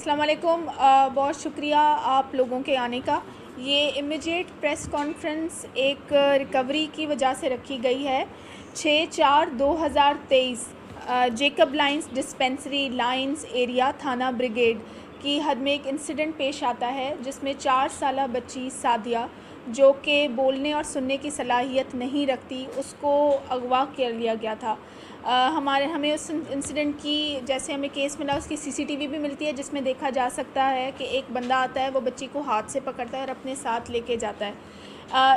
अस्सलाम वालेकुम। बहुत शुक्रिया आप लोगों के आने का। ये इमीडिएट प्रेस कॉन्फ्रेंस एक रिकवरी की वजह से रखी गई है। 6/4/2023 Jacob lines dispensary lines area थाना ब्रिगेड की हद में एक इंसिडेंट पेश आता है जिसमें 4 साला बच्ची सादिया जो कि बोलने और सुनने की सलाहियत नहीं रखती, उसको अगवा कर लिया गया था। हमें उस इंसिडेंट की जैसे हमें केस मिला, उसकी सीसीटीवी भी मिलती है जिसमें देखा जा सकता है कि एक बंदा आता है, वो बच्ची को हाथ से पकड़ता है और अपने साथ लेके जाता है।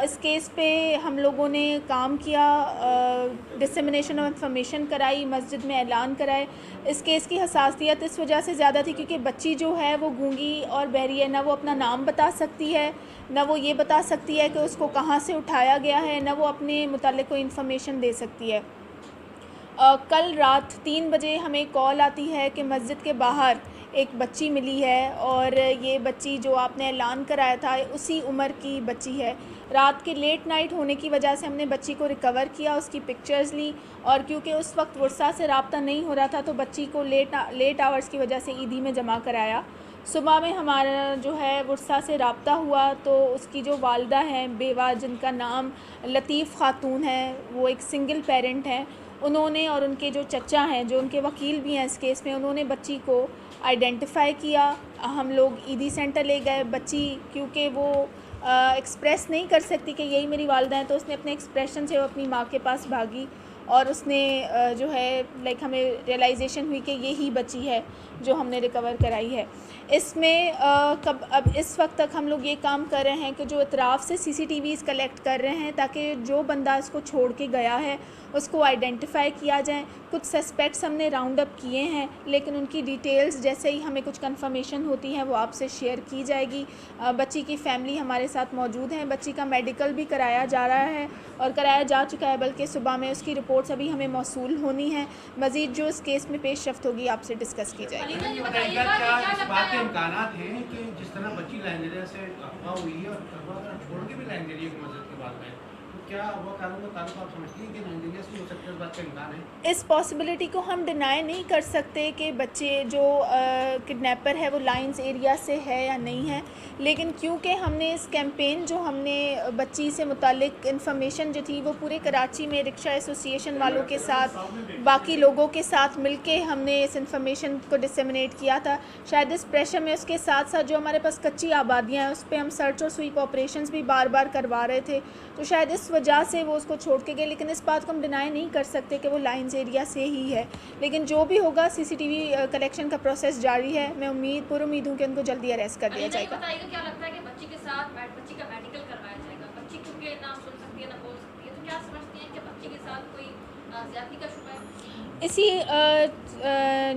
इस केस पे हम लोगों ने काम किया, डिसेमिनेशन ऑफ इंफॉर्मेशन कराई, मस्जिद में ऐलान कराए। इस केस की हसासियत इस वजह से ज़्यादा थी क्योंकि बच्ची जो है वो गूंगी और बहरी है, ना वो अपना नाम बता सकती है, ना वो ये बता सकती है कि उसको कहाँ से उठाया गया है, ना वो अपने मुताल्लिक़ कोई इन्फॉर्मेशन दे सकती है। कल रात 3 बजे हमें कॉल आती है कि मस्जिद के बाहर एक बच्ची मिली है और ये बच्ची जो आपने ऐलान कराया था उसी उम्र की बच्ची है। रात के लेट नाइट होने की वजह से हमने बच्ची को रिकवर किया, उसकी पिक्चर्स ली और क्योंकि उस वक्त वर्षा से रब्ता नहीं हो रहा था तो बच्ची को लेट आवर्स की वजह से ईदी में जमा कराया। सुबह में हमारा जो है वर्षा से रब्ता हुआ तो उसकी जो वालदा हैं बेवा, जिनका नाम लतीफ़ ख़ातून है, वो एक सिंगल पेरेंट हैं, उन्होंने और उनके जो चचा हैं जो उनके वकील भी हैं इस केस में, उन्होंने बच्ची को आइडेंटिफाई किया। हम लोग ईदी सेंटर ले गए। बच्ची क्योंकि वो एक्सप्रेस नहीं कर सकती कि यही मेरी वालिदा हैं, तो उसने अपने एक्सप्रेशन से वो अपनी माँ के पास भागी और उसने जो है हमें रियलाइजेशन हुई कि यही बच्ची है जो हमने रिकवर कराई है। इसमें अब इस वक्त तक हम लोग ये काम कर रहे हैं कि जो इतराफ़ से सीसीटीवीज़ कलेक्ट कर रहे हैं ताकि जो बंदा इसको छोड़ के गया है उसको आइडेंटिफाई किया जाए। कुछ सस्पेक्ट्स हमने राउंड अप किए हैं लेकिन उनकी डिटेल्स जैसे ही हमें कुछ कंफर्मेशन होती है वो आपसे शेयर की जाएगी। बच्ची की फ़ैमिली हमारे साथ मौजूद है। बच्ची का मेडिकल भी कराया जा रहा है और कराया जा चुका है, बल्कि सुबह में उसकी रिपोर्ट्स अभी हमें मौसूल होनी है। मज़ीद जो इस केस में पेशरफ्त होगी आपसे डिस्कस की जाएगी। क्या इस बात के इम्कानात हैं कि जिस तरह बच्ची लाइंजेरिया से अगवा हुई है और अगवा छोड़ के भी लाइंजेरिया की मदद के बाद में, तो क्या अगवा कानून का ताल्लुक आप समझती हैं कि लाइंजेरिया से हो सकता है, इस बात का इम्कान है? इस पॉसिबिलिटी को हम डिनाई नहीं कर सकते कि बच्चे जो किडनैपर है वो लाइंस एरिया से है या नहीं है, लेकिन क्योंकि हमने इस कैंपेन जो हमने बच्ची से मुतालिक इन्फॉर्मेशन जो थी वो पूरे कराची में रिक्शा एसोसिएशन वालों के साथ बाकी लोगों के साथ मिलके हमने इस इन्फॉर्मेशन को डिसेमिनेट किया था। शायद इस प्रेशर में उसके साथ साथ जो हमारे पास कच्ची आबादियाँ हैं उस पर हम सर्च और स्वीप ऑपरेशंस भी बार बार करवा रहे थे, तो शायद इस वजह से वो उसको छोड़ के गए। लेकिन इस बात को हम डिनाई नहीं कर सकते कि वो लाइंस एरिया से ही है। लेकिन जो भी होगा सीसीटीवी कलेक्शन का प्रोसेस जारी है। मैं पुरुम्मीद हूँ कि उनको जल्दी अरेस्ट कर दिया जाएगा। क्या लगता है कि बच्ची के साथ बच्ची का मेडिकल करवाया जाएगा? बच्ची क्योंकि ना सुन सकती है ना बोल सकती है, तो क्या समझती हैं कि बच्ची के साथ कोई ज्यादती का शुबा है? इसी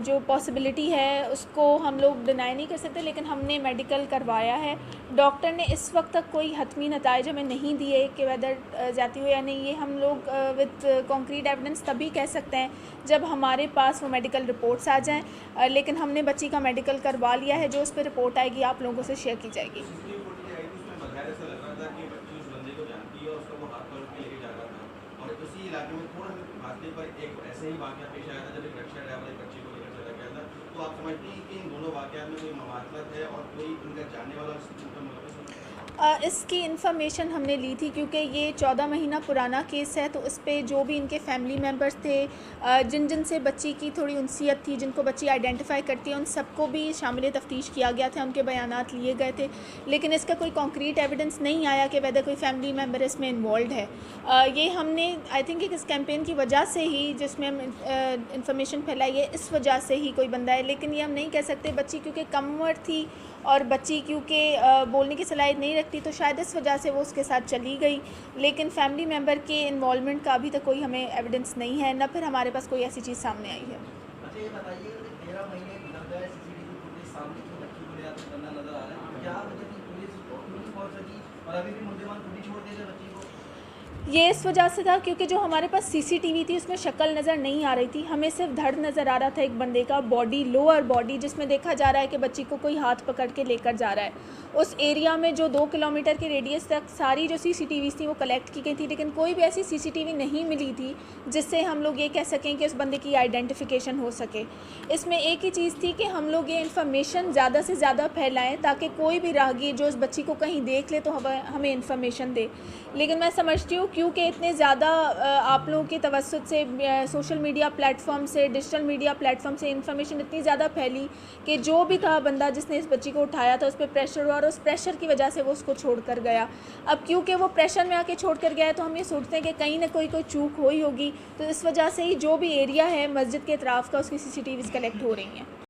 जो पॉसिबिलिटी है उसको हम लोग डिनाई नहीं कर सकते, लेकिन हमने मेडिकल करवाया है। डॉक्टर ने इस वक्त तक कोई हतमी नताइज हमें नहीं दिए कि वेदर ज़्यादती हो या नहीं। ये हम लोग विद कॉन्क्रीट एविडेंस तभी कह सकते हैं जब हमारे पास वो मेडिकल रिपोर्ट्स आ जाएं, लेकिन हमने बच्ची का मेडिकल करवा लिया है। जो उस पर रिपोर्ट आएगी आप लोगों से शेयर की जाएगी। पर एक ऐसे ही वाक़या पेश आया था जब एक रिक्शा ड्राइवर एक बच्ची को लेकर चला गया था, तो आप समझती हैं कि इन दोनों वाक़यात में कोई ममासलत है और कोई उनका जानने वाला इसकी इन्फॉर्मेशन हमने ली थी क्योंकि ये 14 महीना पुराना केस है, तो उस पर जो भी इनके फैमिली मेम्बर्स थे, जिन से बच्ची की थोड़ी उनसियत थी, जिनको बच्ची आइडेंटिफाई करती है, उन सबको भी शामिल तफ्तीश किया गया था, उनके बयानात लिए गए थे। लेकिन इसका कोई कॉन्क्रीट एविडेंस नहीं आया कि वैसे कोई फैमिली मेम्बर इसमें इन्वॉल्व है। ये हमने आई थिंक इस कैंपेन की वजह से ही जिसमें हम इंफॉर्मेशन फैलाई है, इस वजह से ही कोई बंदा है। लेकिन ये हम नहीं कह सकते। बच्ची क्योंकि कम उम्र थी और बच्ची क्योंकि बोलने की सलाहियत नहीं रखती, तो शायद इस वजह से वो उसके साथ चली गई। लेकिन फैमिली मेम्बर के इन्वॉल्वमेंट का अभी तक कोई हमें एविडेंस नहीं है, ना फिर हमारे पास कोई ऐसी चीज़ सामने आई है। अच्छा ये बताइए, 13 महीने गुजर गए, सीसीटीवी फुटेज सामने की बच्ची को ले जाते बंदा नजर आ रहा है, क्या वजह थी पुलिस नहीं पहुंच सकी और अभी भी मुल्जिमान खुद ही छोड़ देते बच्ची को? ये इस वजह से था क्योंकि जो हमारे पास सीसीटीवी थी उसमें शक्ल नज़र नहीं आ रही थी, हमें सिर्फ धड़ नज़र आ रहा था एक बंदे का, बॉडी, लोअर बॉडी, जिसमें देखा जा रहा है कि बच्ची को कोई हाथ पकड़ के लेकर जा रहा है। उस एरिया में जो 2 किलोमीटर के रेडियस तक सारी जो सीसीटीवीज़ थी वो कलेक्ट की गई थी, लेकिन कोई भी ऐसी सीसीटीवी नहीं मिली थी जिससे हम लोग ये कह सकें कि उस बंदे की आइडेंटिफिकेशन हो सके। इसमें एक ही चीज़ थी कि हम लोग ये इन्फॉर्मेशन ज़्यादा से ज़्यादा फैलाएँ ताकि कोई भी राहगीर जो उस बच्ची को कहीं देख ले तो हमें इन्फॉर्मेशन दे। लेकिन मैं समझती हूँ क्योंकि इतने ज़्यादा आप लोगों की तवज्जुह से सोशल मीडिया प्लेटफॉर्म से, डिजिटल मीडिया प्लेटफॉर्म से इन्फॉर्मेशन इतनी ज़्यादा फैली कि जो भी था बंदा जिसने इस बच्ची को उठाया था उस पर प्रेशर हुआ और उस प्रेशर की वजह से वो उसको छोड़ कर गया। अब क्योंकि वो प्रेशर में आके छोड़ कर गया है तो हम ये सोचते हैं कि कहीं ना कोई चूक हुई होगी, तो इस वजह से ही जो भी एरिया है मस्जिद के अतराफ़ का उसकी सीसीटीवीज़ कलेक्ट हो रही हैं।